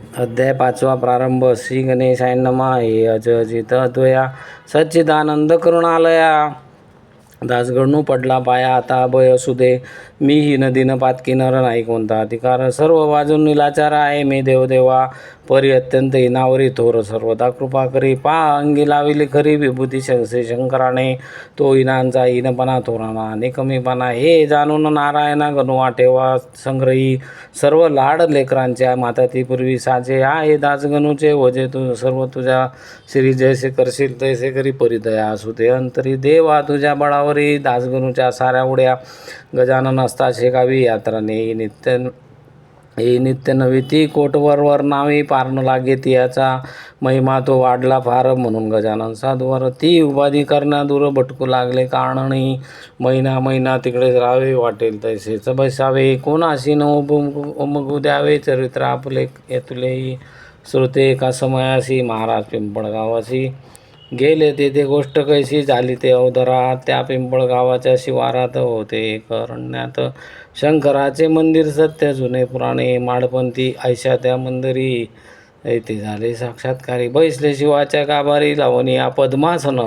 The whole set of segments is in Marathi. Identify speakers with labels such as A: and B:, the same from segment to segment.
A: अध्याय 5 प्रारंभ. श्री गणेशाय नमः. हे अजित अद्वया सच्चिदानंद करुणालया. दासगणू पडला पाया आता अभय असू दे. मी ही नदीनं पातकी नर नाही कोणता अधिकार. सर्व बाजून निलाचार आहे मी देवदेवा. परी अत्यंत हिनावरी थोर सर्वदा कृपा करी. अंगी लाविली खरी विभूती श्री शंकराने. तो हिनांचा हिनपणा थोराना आणि कमीपणा हे जाणून नारायणा गणवा ठेवा संग्रही. सर्व लाड लेकरांच्या माता ती पूर्वी साजे आहे दासगणूचे वजे. तू सर्व तुझ्या श्री जैसे करशील तैसे करी परिदया असू दे अंतरी. देवा तुझ्या बळावरी दासगणूच्या साऱ्या उड्या. गजानन असता शेकावी यात्राने नित्य नवी ती कोटवर नावी पारण लागे ती याचा महिमा तो वाढला फार. म्हणून गजानन साधूवर ती उपाधी करण्या दूर भटकू लागले कारणी. महिना तिकडेच राहावे वाटेल तैसेच बसावे. कोणाशी न उमगू द्यावे चरित्र आपले येतुलेही. श्रोते एका समयासी महाराज पिंपळगावासी गेले. तेथे गोष्ट कैसी झाली ते अवधरा. त्या पिंपळगावाच्या शिवारात होते एक अरण्यात शंकराचे मंदिर सत्य जुने पुराणे. माडपंथी ऐशा त्या मंदिरी येथे झाले साक्षात्कारी. बैसले शिवाच्या गाभारी लावणी पद्मासन.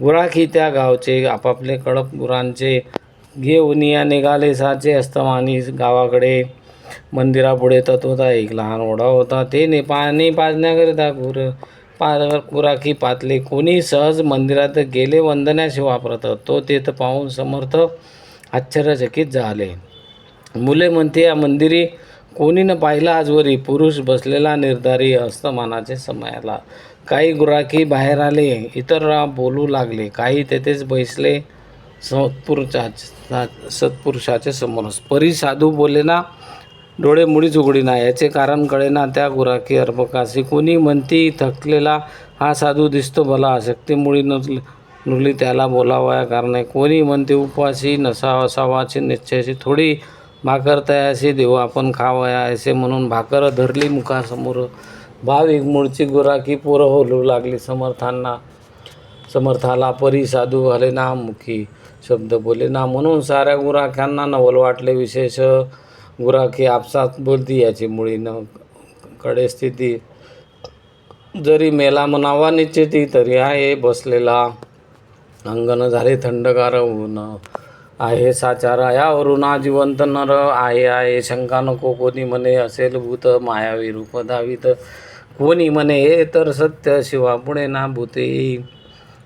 A: गुराखी त्या गावचे आपापले कळप गुरांचे घेऊन या निघाले साचे अस्तमानी गावाकडे. मंदिरापुढे तत्वता एक लहान ओढा होता. ते पाणी पाजण्याकरिता गुराखी पातले. कोणी सहज मंदिरात गेले वंदनाशी वापरत. तो तेथ पाहून समर्थ आश्चर्यचकित झाले. मुले म्हणते या मंदिरी कोणी न पाहिला आजवरी. पुरुष बसलेला निर्धारी अस्तमानाचे समयाला. काही गुराखी बाहेर आले. इतर बोलू लागले. काही तेथेच बैसले सत्पुरुषाचे समोर. परी साधू बोले ना डोळे मुळीच उघडीना. याचे कारण कळेना त्या गुराखी अर्भकासी. कोणी म्हणती थकलेला हा साधू दिसतो भला. शक्तीमुळी नुरली त्याला बोलावया कारणे. कोणी म्हणते उपवासी असावाची निश्चयाची. थोडी भाकर तयाशी देऊ आपण खावया असे म्हणून भाकर धरली मुखासमोर. भाविक मूळची गुराखी पोरं होलू लागली समर्थाला. परी साधू घाले ना मुखी शब्द बोले ना. म्हणून साऱ्या गुराख्यांना नवल वाटले विशेष. गुराखी आपसात बोलती याची मुळी न कडे स्थिती. जरी मेला म्हणावा निश्चिती तरी आहे बसलेला. अंगण झाले थंडगार ऊन आहे साचारा. यावरून जिवंत नर आहे शंका नको. कोणी म्हणे असेल भूत मायावी रूप धावित. कोणी म्हणे हे तर सत्य शिवा पुढे ना भूते.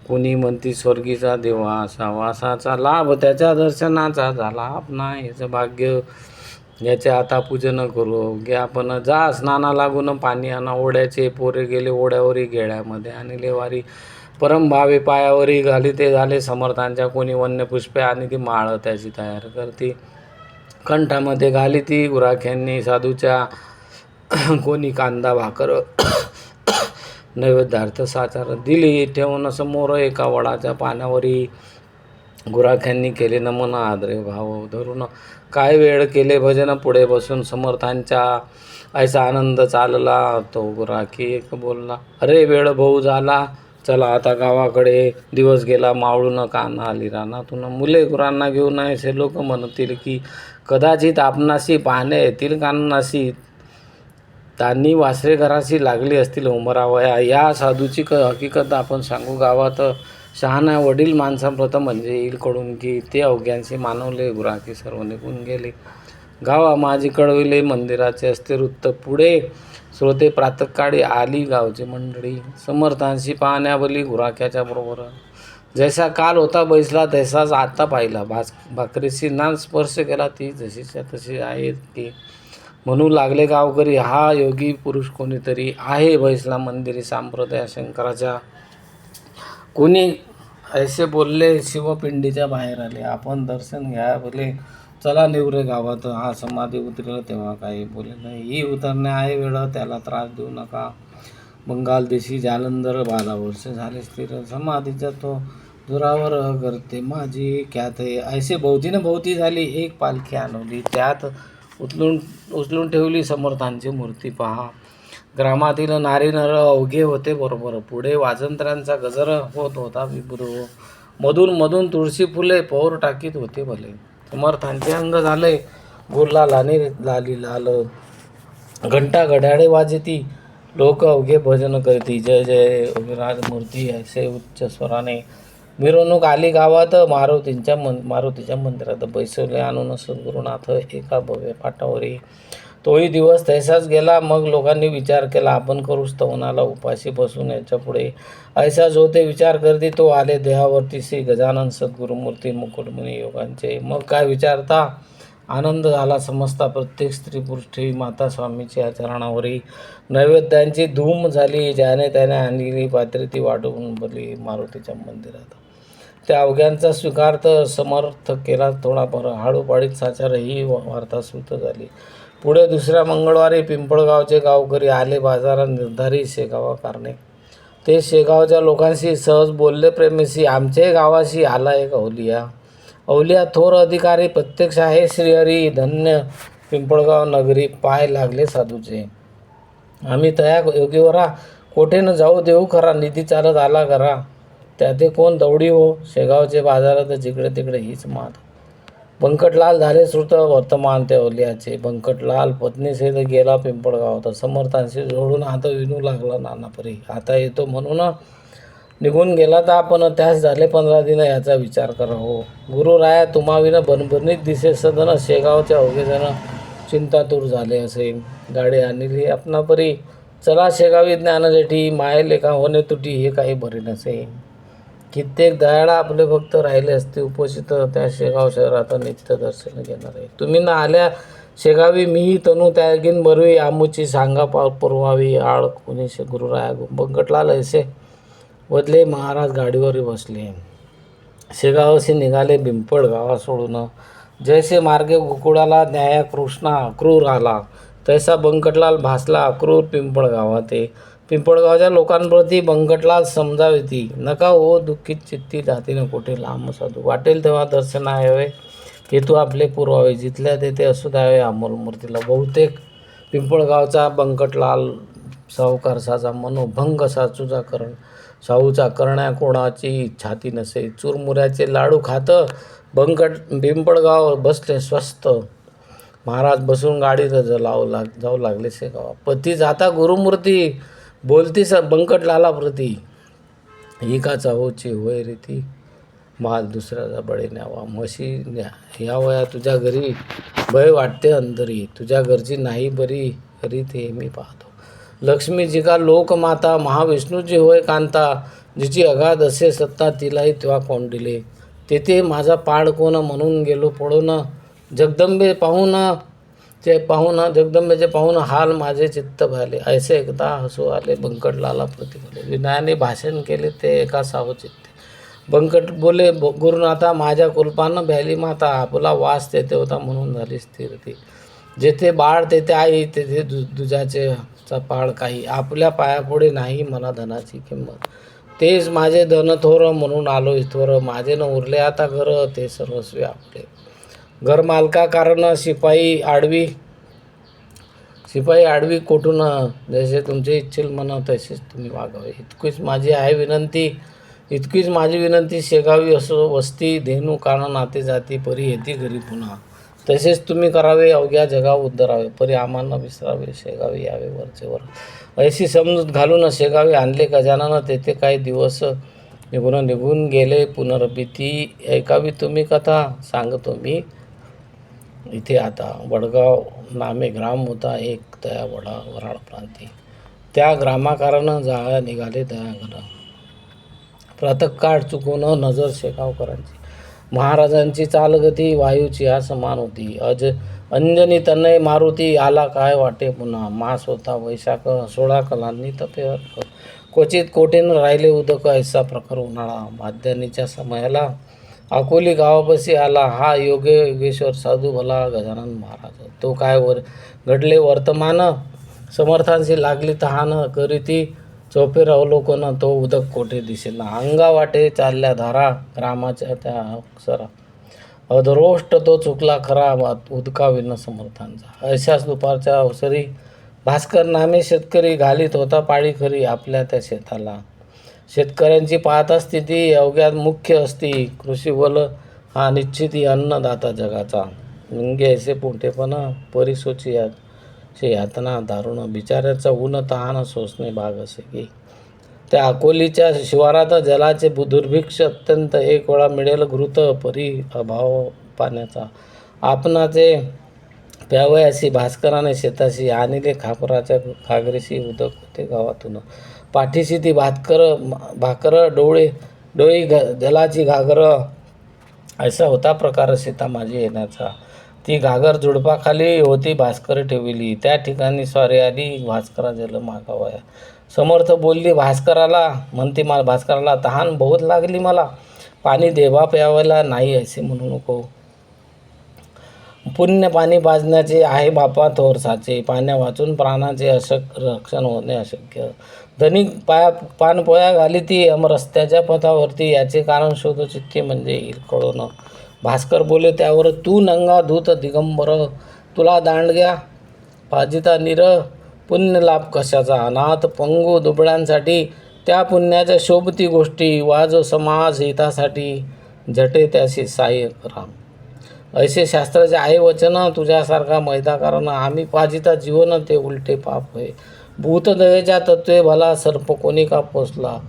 A: कोणी म्हणती स्वर्गीचा देवा असावा. असाचा लाभ त्याच्या दर्शनाचा झाला आपणा हेच भाग्य. याचे आता पूजन करू अवघे आपण. जा स्नाना लागून पाणी आणा ओढ्याचे. पोरे गेले ओढ्यावरी गेळ्यामध्ये आणि लेवारी. परमभावे पायावरी घाली ते झाले समर्थांच्या. कोणी वन्य पुष्पे आणि ती माळ त्याची तयार करती. कंठामध्ये घाली ती गुराख्यांनी साधूच्या. कोणी कांदा भाकर नैवेद्यार्थ साचार दिली ठेवून समोर एका वडाच्या पानावरी. गुराख्यांनी केले नमन आदरे भाव धरून. काय वेळ केले भजन पुढे बसून समर्थांच्या. ऐसा आनंद चालला तो गुराखी एक बोलला. अरे वेळ भाऊ झाला चला आता गावाकडे. दिवस गेला मावळून काना आली रानातून. मुले गुरांना घेऊन असे लोक म्हणतील की कदाचित आपणाशी पाहणे येतील कानाशी. त्यांनी वासरे घराशी लागली असतील उमरावया. या साधूची हकीकत आपण सांगू गावात. शहाणा वडील माणसाप्रथम म्हणजे येईल कडून की. ते अवघ्यांशी मानवले गुराखी सर्व निघून गेले. गावा माझी कळविले मंदिराचे असते वृत्त पुढे. श्रोते प्रातःकाळी आली गावची मंडळी. समर्थांशी पाहण्यावली गुराख्याच्या बरोबर. जैसा काल होता बैसला तैसाच आता पाहिला. भाकरीशी ना स्पर्श केला ती जशीच्या तशी आहे की. म्हणू लागले गावकरी हा योगी पुरुष कोणीतरी आहे बैसला मंदिरी संप्रदाय शंकराच्या. कोणी ऐसे बोलले शिवपिंडीच्या बाहेर आले. आपण दर्शन घ्या बोले. चला निवरे गावात. हा समाधी उतरला तेव्हा काही बोले नाही. ही उतरणे आहे वेळ त्याला त्रास देऊ नका. बंगाल देशी जालंधर 12 वर्ष झाले स्थिर. समाधीचा तो दुरावर करते माझी ख्यात. ऐसे भोवती झाली एक पालखी आणवली. त्यात उचलून ठेवली समर्थांची मूर्ती पहा. ग्रामातील नारी नर अवघे होते बरोबर. पुढे वाजंत्र्यांचा गजर होत होता विभुर. मधून तुळशी फुले पौर टाकीत होते भले. समर्थांचे अंग झाले गुलाल आणि लाली लाल. घंटा घड्याळे वाजती, लोक अवघे भजन करती, जय जय विराज मूर्ती असे उच्च स्वराने मिरवणूक आली गावात. मारुतीच्या मंदिरात बैसवले आणून सद्गुरुनाथ एका भव्य पाटावरी. तोही दिवस तैसाच गेला. मग लोकांनी विचार केला, आपण करू स्तवनाला उपाशी बसून याच्या पुढे. ऐसा जो ते विचार करती, तो आले देहावरती श्री गजानन सद्गुरुमूर्ती मुकुटमुनी योगांचे. मग काय विचारता, आनंद झाला समजता. प्रत्येक स्त्री पुरुष ठेवी माता स्वामीच्या चरणावरी. नैवेद्यांची धूम झाली, ज्याने त्याने आणलेली पात्री ती वाढवून बोलली मारुतीच्या मंदिरात. त्या अवघ्यांचा स्वीकार तर समर्थ केला थोडाफार. हाळूपाळीत साचार ही वार्ता सुत झाली. पुढे दुसऱ्या मंगळवारी पिंपळगावचे गावकरी आले बाजारात निर्धारी शेगावा कारणे. ते शेगावच्या लोकांशी सहज बोलले प्रेमेशी. आमच्याही गावाशी आला एक अवलिया थोर अधिकारी, प्रत्यक्ष आहे श्रीहरी. धन्य पिंपळगाव नगरी, पाय लागले साधूचे. आम्ही तया योगीवरा, कोठे न जाऊ देऊ खरा. निधी चालत आला घरा, त्याते कोण दौडी हो. शेगावचे बाजारात जिकडे तिकडे हीच मात. बंकटलाल झाले श्रुत वर्तमान ते अवलियाचे. बंकटलाल पत्नीसहित गेला पिंपळगावात. समर्थांशी जोडून हात विणू लागला नानापरी. आता येतो म्हणून निघून गेला तर आपण त्यास झाले 15 दिन, याचा विचार करा हो. गुरुराया तुम्हाविन बनबनीत दिसे सदन. शेगावचे अवघेजण चिंतातूर झाले असे. गाडी आणली आपणापरी, चला शेगावी ज्ञानजेठी. माये लेखा होणे तुटी, हे काही बरे नसे. कित्येक दयाळा आपले भक्त राहिले असते उपोषित. त्या शेगाव शहरात नित्य दर्शन घेणार आहे. तुम्ही ना आल्या शेगावी, मीही तनू त्यागीन बरवी. आमुची सांगा पुरवावी आळ कोणी गुरुराया. बंकटलाल ऐसे बदले महाराज गाडीवर बसले. शेगावशी निघाले पिंपळ गावा सोडून. जैसे मार्गे गोकुळाला न्याया कृष्णा अक्रूर आला, तैसा बंकटलाल भासला अक्रूर पिंपळ गावात. पिंपळगावच्या लोकांप्रती बंकटलाल समजावती. नका हो दुःखित चित्ती, जाती न कोठे लांब साधू. वाटेल तेव्हा दर्शना यावे, हेतू आपले पुरवावे. जिथल्या तेथे असू द्यावे अमोल मूर्तीला. बहुतेक पिंपळगावचा बंकटलाल सावकारसाचा मनोभंग साचूचा साऊचा करण्या कोणाची छाती नसे. चुरमुऱ्याचे लाडू खात पिंपळगाव बसले स्वस्त. महाराज बसून गाडीत जाऊ लागले शेगावा. पती जाता गुरुमूर्ती, बोलती बंकटलाला प्रती. ही का चाहोची होय रीती, माल दुसऱ्याचा बळे न्यावा. म्हशी ह्या वया तुझ्या घरी, भय वाटते अंतरी. तुझ्या घरची नाही बरी रीत हे मी पाहतो. लक्ष्मीजी का लोकमाता, महाविष्णूची होय कांता. जिची अगाध असे सत्ता, तिलाही तेव्हा कोंडिले. तेथे माझा पाड कोण, म्हणून गेलो पळून. जगदंबेचे पाहून हाल माझे चित्त भाले. ऐसे एकदा हसू आले बंकटलाला प्रतिभले. विनयाने भाषण केले ते एका सावचित्ते. बंकट बोले, गुरुनाथा माझ्या कुलपानं भ्याली माता. आपला वास तेथे होता म्हणून झाली स्थिर ती. जेथे बाळ तेथे आई, तेथे दुजाचे पाळ काही. आपल्या पायापुढे नाही मला धनाची किंमत. तेच माझे धन थोर, म्हणून आलो इथवर. माझे न उरले आता घर, ते सर्वस्वी आपले. घर मालका कारण शिपाई आडवी कोठून. जसे तुमचे इच्छिल मन तसेच तुम्ही वागावे. इतकीच माझी विनंती. शेगावी असो वस्ती, धेनू कान नाते जाती. परी येती घरी पुन्हा, तसेच तुम्ही करावे. अवघ्या जगा उद्धरावे, परी आम्हाला विसरावे. शेगावी यावे वरचेवर. ऐशी समजूत घालून शेगावी आणले गजानन. तेथे काही दिवस निघून गेले पुनर्भीती. ऐकावी तुम्ही कथा, सांगतो मी इथे आता. वडगाव नामे ग्राम होता एक, तया वराड प्रांती. त्या ग्रामाकारण जाळ्या निघाले तया घर. प्रातःकाळ चुकून नजर शेगावकरांची. महाराजांची चालगती वायूची या समान होती. अंजनी तनय मारुती, आला काय वाटे पुन्हा. मास होता वैशाख, 16 कलांनी तपे अर्क. क्वचित कोठेन राहिले उदक, ऐसा प्रखर उन्हाळा. माध्यानीच्या समयाला अकोली गावापाशी आला. हा योगेश्वर साधू भला गजानन महाराज. तो काय घडले वर्तमान, समर्थांशी लागली तहान. करीती चौफेर अवलोकन, तो उदक कोठे दिसेना. अंगा वाटे चालल्या धारा, ग्रामाच्या त्या अक्षरा. अधरोष्ट तो चुकला खरा, उदकाविन समर्थांचा. अशाच दुपारच्या अवसरी भास्कर नामे शेतकरी घालीत होता पाळी खरी आपल्या त्या शेताला. शेतकऱ्यांची पाहता स्थिती अवघ्यात मुख्य असती. कृषीबल हा निश्चिती अन्नदाता जगाचा. मुंगे ऐसे पोटेपण परिसोची यात. चे यातना दारुण बिचाऱ्याचा ऊन तहान सोसणे भाग असे की त्या अकोलीच्या शिवारात जलाचे दुर्भिक्ष अत्यंत. एक वेळा मिळेल घृत परी अभाव पाण्याचा. आपणाचे प्यावयासी भास्कराने शेताशी आणले खापराच्या घागरीशी उदक होते गावातून. पाठीशी ती भाकर डोळी जलाची घागर. असा होता प्रकार सीता माझी येण्याचा. ती घागर झुडपाखाली होती भास्कर ठेवली. त्या ठिकाणी स्वारी आली भास्करा जल मागावया. समर्थ बोलली भास्कराला, म्हणते भास्कराला, तहान बहुत लागली मला, पाणी देवा प्यावायला नाही असे म्हणू नको. पुण्य पाणी पाजण्याचे आहे बापा थोर साचे. पाण्या वाचून प्राणाचे रक्षण होणे अशक्य. धनिक पानपोया घाली ती रस्त्याच्या पथावरती. याचे कारण शोध चित्ते म्हणजे येईल कळून. भास्कर बोले त्यावर, तू नंगा धूत दिगंबर, तुला दांडग्या पाजिता निर, पुण्य लाभ कशाचा. अनाथ पंगू दुबळ्यांसाठी त्या पुण्याच्या शोभती गोष्टी. वाजो समाज हितासाठी, झटे त्याशी सहाय्य करा. ऐसे शास्त्राचे आहे वचन, तुझ्यासारखा मैदा कारण. आम्ही पाजिता जीवन ते उलटे पाप होय. भूतदयेच्या तत्वे भला, सर्प कोणी का पोचला.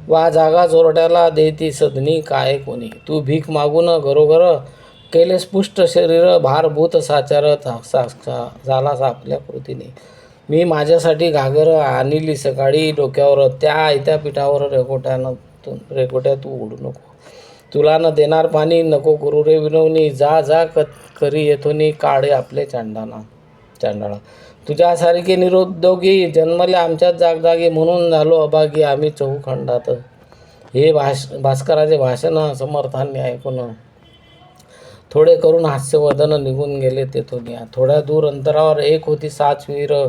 A: वा जागा चोरट्याला देती सदनी काय कोणी. तू भीक मागून घरोघर, केले स्पुष्ट शरीर. भारभूत साचार झालास आपल्या कृतीने. मी माझ्यासाठी घागर आणली सकाळी डोक्यावर. त्या आयत्या पिठावर रेकोट्या तू उडू नको. तुला न देणार पाणी, नको करू रे विनवणी. जा जा करी येथोनी काढे आपले चांडाळा. तुझ्यासारखे निरुद्योगी जन्मले आमच्याच जागजागी, म्हणून झालो अभागी आम्ही चहूखंडात. हे भास्कराचे भाषण समर्थांनी ऐकून थोडे करून हास्यवदन निघून गेले तेथून. थोड्या दूर अंतरावर एक होती 7 विहीर.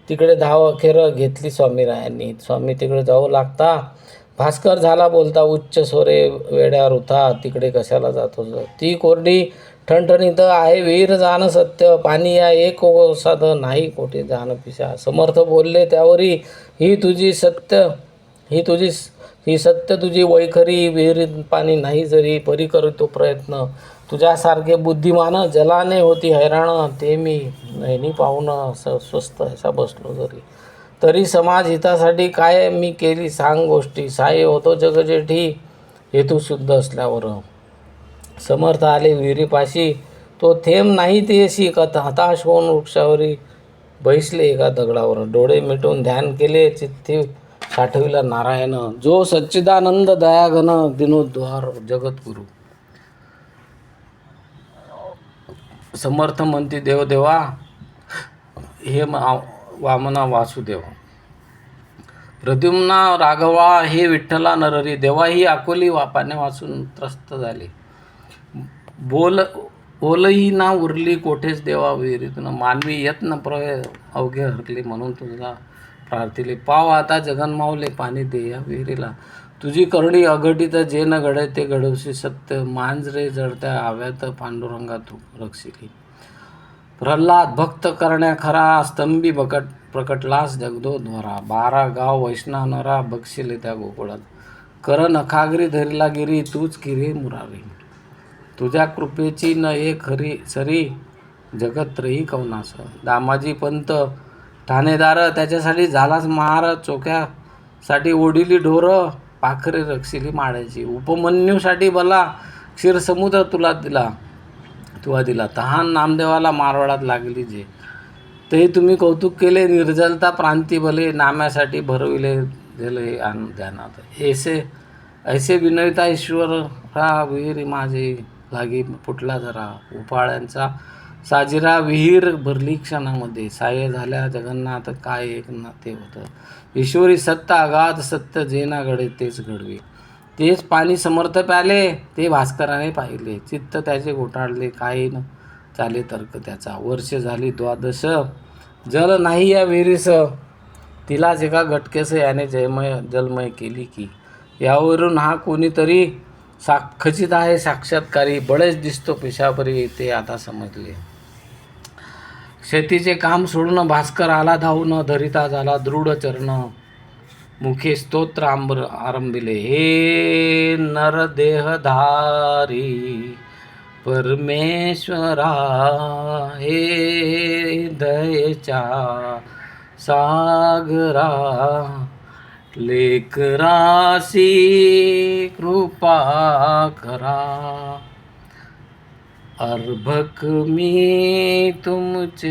A: तिकडे धाव अखेर घेतली स्वामीरायांनी. स्वामी तिकडे जाऊ लागता भास्कर झाला बोलता उच्च स्वरे, वेड्या वृथा तिकडे कशाला जातो. ती कोरडी ठणठणीत आहे विहीर, जाण सत्य. पाणी या एक साध नाही कोठे जाण पिशा. समर्थ बोलले त्यावरी, ही सत्य तुझी वैखरी. विहिरीत पाणी नाही जरी, परी करतो प्रयत्न. तुझ्यासारखे बुद्धिमान जलाने होती हैराण. ते मी नैनी पाहून स्वस्त असा बसलो जरी. तरी समाज हितासाठी काय मी केली सांग गोष्टी. साय होतो जगजेठी हेतू शुद्ध असल्यावर. समर्थ आले विहिरीपाशी, तो थेंब नाही तेशी. हताश होऊन वृक्षावरी बैसले एका दगडावर. डोळे मिटून ध्यान केले, चित्ती साठविला नारायण. जो सच्चिदानंद दयाघन, दिनोद्धार जगद्गुरु. समर्थ म्हणती देवदेवा, हे वामना वासुदेव. प्रद्युम्ना राघवा, हे विठ्ठला नरहरी. देवा ही अकोली पाण्या वाचून त्रस्त झाली. बोलही ना उरली कोठेच देवा विहिरीतून. मानवी यत्न प्रवे अवघे हरकले, म्हणून तुझा प्रार्थिले. पाव आता जगन्मावले, पाणी दे या विहिरीला. तुझी करणी अघटित, जे न घडे ते घडवशी सत्य. मांजरे जळत्या आव्यात, पांडुरंगा तू रक्षिली. प्रल्हाद भक्त करण्या खरा, स्तंभी प्रकटलास जगदोद्धारा. 12 गाव वैष्णव नरा, बक्षिले त्या गोकुळात. कर नखागरी धरिला गिरी, तूच किरे मुरारी. तुझ्या कृपेची न एक खरी सरी, जगत्रही कवनास. दामाजी पंत ठाणेदार, त्याच्यासाठी झालाच महार. चोक्यासाठी ओढिली ढोर, पाखरे रक्षिली माळ्याची. उपमन्यूसाठी भला क्षीरसमुद्र तुला दिला. तहान नामदेवाला मारवाडात लागली जे. ते तुम्ही कौतुक केले, निर्जलता प्रांती भले. नाम्यासाठी भरविले दिले ध्यानात. ऐसे विनयता ईश्वर हा, विहीर माझे लागी फुटला जरा. उपाळ्यांचा साजिरा, विहीर भरली क्षणामध्ये. साह्य झाल्या जगन्नाथ, काय एक ना ते होतं. ईश्वरी सत्ता अगाध, सत्य जे ना घडे तेच घडवे. तेच पाणी समर्थ प्याले, ते भास्कराने पाहिले. चित्त त्याचे घोटाळले, काही न चाले तर्क त्याचा. वर्ष झाली 12, जल नाही या विहिरीस. तिलाच एका घटकेस याने जलमय केली की. यावरून हा कोणीतरी खचित आहे साक्षात्कारी. बळेच दिसतो पिशापरी, ते आता समजले. शेतीचे काम सोडून भास्कर आला धावून. धरिता झाला दृढ चरण, मुखे स्तोत्र आरंभिले. हे नरदेहधारी, परमेश्वरा हे दयेच्या सागरा, लेकरासी कृपा करा. अर्भक मी तुमचे